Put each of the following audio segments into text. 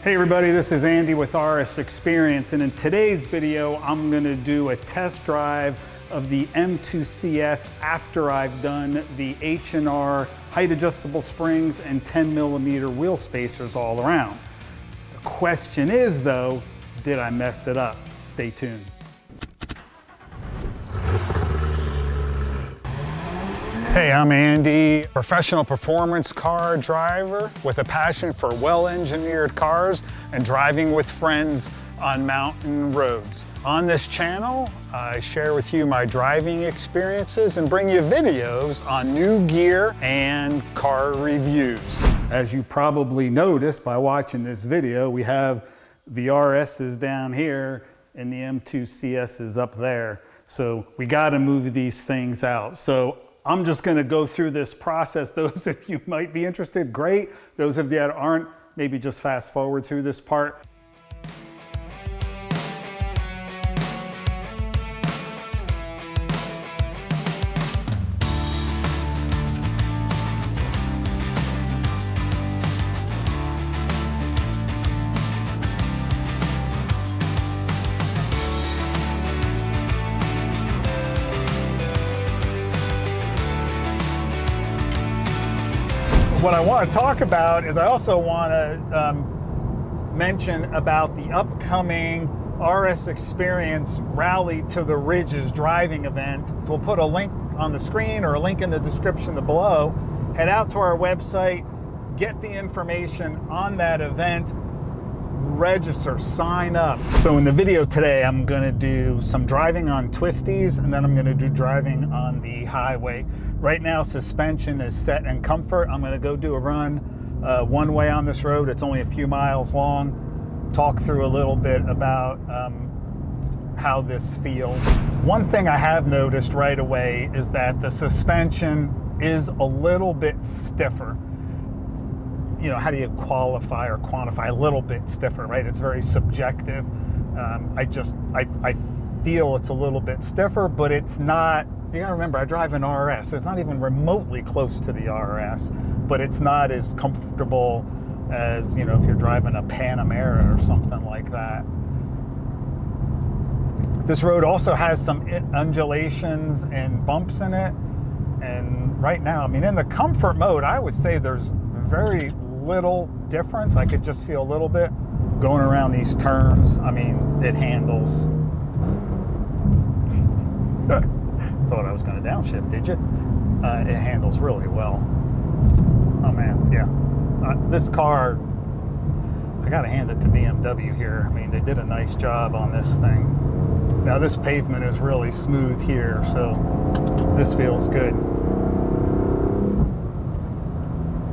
Hey everybody, this is Andy with RS Xperience, and in today's video I'm going to do a test drive of the M2 CS after I've done the H&R height adjustable springs and 10mm wheel spacers all around. The question is though, did I mess it up? Stay tuned. Hey, I'm Andy, professional performance car driver with a passion for well-engineered cars and driving with friends on mountain roads. On this channel, I share with you my driving experiences and bring you videos on new gear and car reviews. As you probably noticed by watching this video, we have the RSs down here and the M2 CS is up there. So we got to move these things out. So I'm just going to go through this process. Those of you might be interested, great. Those of you that aren't, maybe just fast forward through this part. What I want to talk about is I also want to mention about the upcoming RS Xperience Rally to the Ridges driving event. We'll put a link on the screen or a link in the description below. Head out to our website, get the information on that event, register, sign up. So in the video today, I'm going to do some driving on twisties and then I'm going to do driving on the highway. Right now, suspension is set in comfort. I'm going to go do a run one way on this road. It's only a few miles long. Talk through a little bit about how this feels. One thing I have noticed right away is that the suspension is a little bit stiffer. You know, how do you qualify or quantify a little bit stiffer, right? It's very subjective. I feel it's a little bit stiffer, but it's not. You gotta remember, I drive an RS. It's not even remotely close to the RS, but it's not as comfortable as, you know, if you're driving a Panamera or something like that. This road also has some undulations and bumps in it. And right now, I mean, in the comfort mode, I would say there's very little difference. I could just feel a little bit going around these turns. I mean, it handles. Thought I was going to downshift, did you? It handles really well. Oh man, yeah. This car, I got to hand it to BMW here. I mean, they did a nice job on this thing. Now this pavement is really smooth here, so this feels good.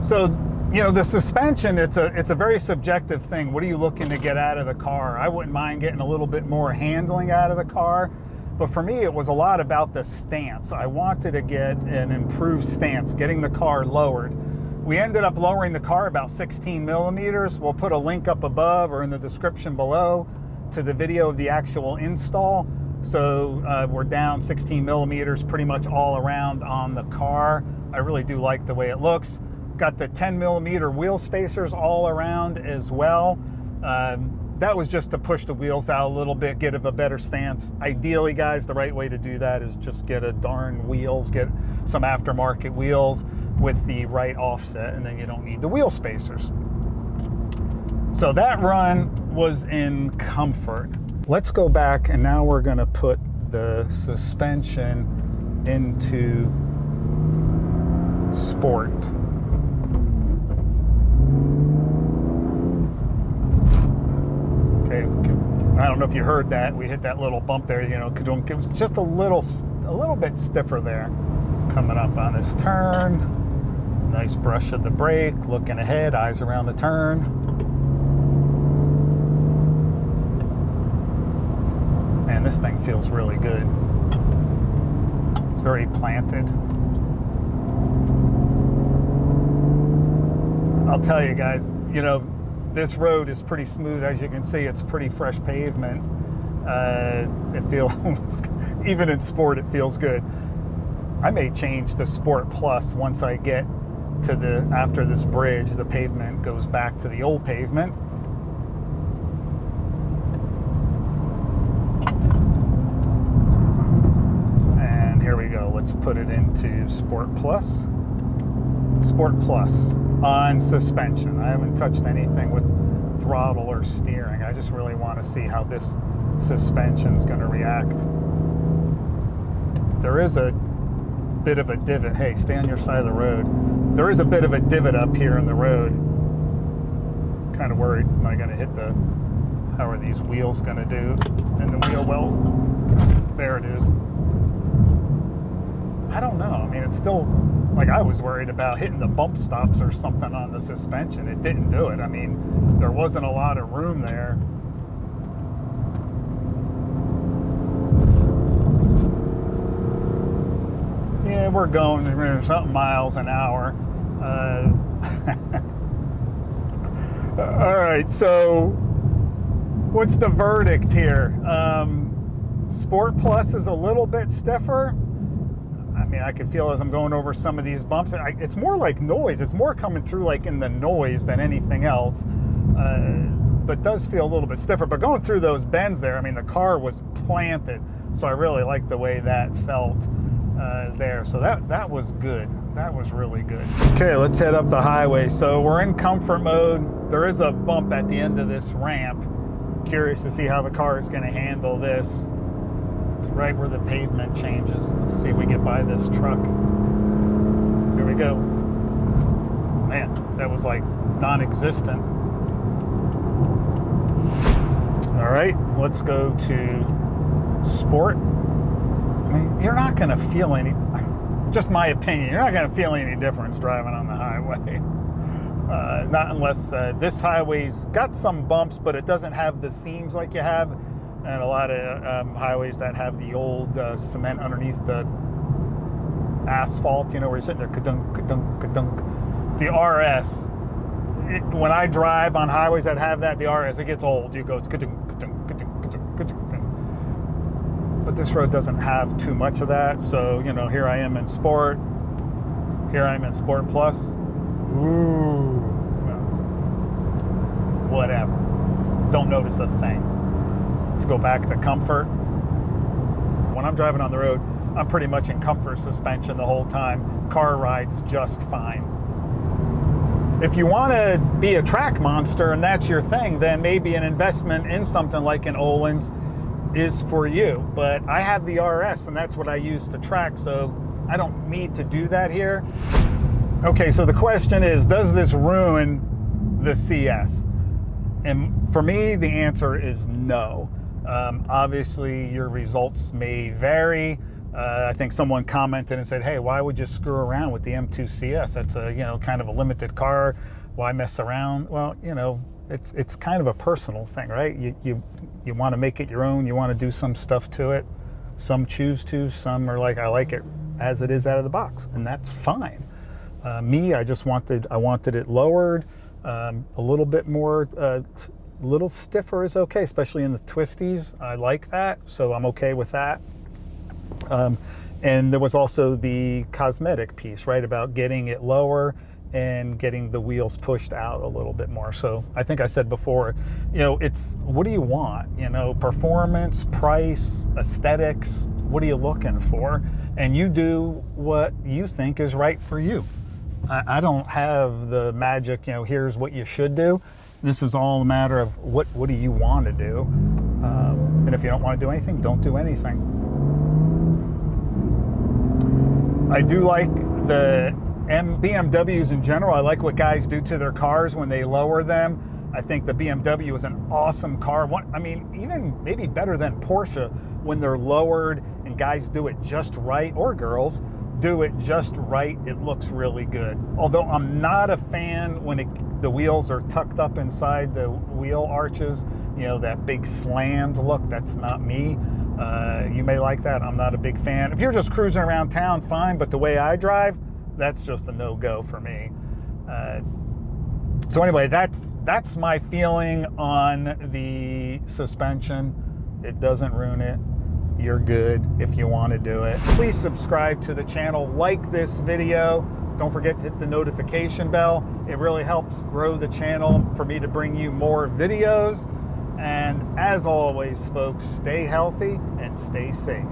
So, you know, the suspension, it's a very subjective thing. What are you looking to get out of the car? I wouldn't mind getting a little bit more handling out of the car. But for me, it was a lot about the stance. I wanted to get an improved stance, getting the car lowered. We ended up lowering the car about 16 millimeters. We'll put a link up above or in the description below to the video of the actual install. So we're down 16 millimeters pretty much all around on the car. I really do like the way it looks. Got the 10mm wheel spacers all around as well. That was just to push the wheels out a little bit, get a better stance. Ideally, guys, the right way to do that is just get a darn wheels, get some aftermarket wheels with the right offset, and then you don't need the wheel spacers. So that run was in comfort. Let's go back, and now we're gonna put the suspension into sport. Okay, I don't know if you heard that. We hit that little bump there, you know, it was just a little bit stiffer there. Coming up on this turn, nice brush of the brake, looking ahead, eyes around the turn. Man, this thing feels really good. It's very planted. I'll tell you guys, you know, this road is pretty smooth. As you can see, it's pretty fresh pavement. It feels, even in sport, it feels good. I may change to Sport Plus once I get to after this bridge, the pavement goes back to the old pavement. put it into Sport Plus. Sport Plus on suspension. I haven't touched anything with throttle or steering. I just really want to see how this suspension is going to react. There is a bit of a divot. Hey, stay on your side of the road. There is a bit of a divot up here in the road. Kind of worried, am I going to hit the, how are these wheels going to do in the wheel well? There it is. I don't know. I mean, it's still, like, I was worried about hitting the bump stops or something on the suspension. It didn't do it. I mean, there wasn't a lot of room there. Yeah, we're going something miles an hour. All right, so what's the verdict here? Sport Plus is a little bit stiffer. I mean, I can feel as I'm going over some of these bumps, it's more like noise. It's more coming through like in the noise than anything else, but does feel a little bit stiffer. But going through those bends there, I mean, the car was planted, so I really like the way that felt there. So that was good. That was really good. Okay, let's head up the highway. So we're in comfort mode. There is a bump at the end of this ramp. Curious to see how the car is going to handle this. It's right where the pavement changes. Let's see if we get by this truck. Here we go. Man, that was like non-existent. All right, let's go to Sport. I mean, you're not gonna feel any, just my opinion, you're not gonna feel any difference driving on the highway. Not unless this highway's got some bumps, but it doesn't have the seams like you have. And a lot of highways that have the old cement underneath the asphalt, you know, where you're sitting there, ka-dunk, ka-dunk, ka-dunk. The RS, when I drive on highways that have that, the RS, it gets old. You go, ka-dunk, ka-dunk, ka-dunk, ka-dunk, ka-dunk. But this road doesn't have too much of that. So, you know, here I am in Sport. Here I am in Sport Plus. Ooh. Whatever. Don't notice a thing. Let's go back to comfort. When I'm driving on the road, I'm pretty much in comfort suspension the whole time. Car rides just fine. If you want to be a track monster and that's your thing, then maybe an investment in something like an Öhlins is for you. But I have the RS and that's what I use to track, so I don't need to do that here. Okay, so the question is, does this ruin the CS? And for me, the answer is no. Obviously, your results may vary. I think someone commented and said, hey, why would you screw around with the M2 CS? That's a, you know, kind of a limited car. Why mess around? Well, you know, it's kind of a personal thing, right? You want to make it your own. You want to do some stuff to it. Some choose to. Some are like, I like it as it is out of the box, and that's fine. Me, I wanted it lowered, a little bit more. Little stiffer is okay, especially in the twisties. I like that, so I'm okay with that. And there was also the cosmetic piece, right, about getting it lower and getting the wheels pushed out a little bit more. So I think I said before, you know, it's, what do you want? You know, performance, price, aesthetics, what are you looking for? And you do what you think is right for you. I don't have the magic, you know, here's what you should do. This is all a matter of what do you want to do? And if you don't want to do anything, don't do anything. I do like the BMWs in general. I like what guys do to their cars when they lower them. I think the BMW is an awesome car. I mean, even maybe better than Porsche when they're lowered and guys do it just right, or girls do it just right. It looks really good. Although I'm not a fan when the wheels are tucked up inside the wheel arches, you know, that big slammed look. That's not me. You may like that. I'm not a big fan. If you're just cruising around town, fine, but the way I drive, that's just a no-go for me. So anyway, that's my feeling on the suspension. It doesn't ruin it. You're good if you want to do it. Please subscribe to the channel, like this video. Don't forget to hit the notification bell. It really helps grow the channel for me to bring you more videos. And as always, folks, stay healthy and stay safe.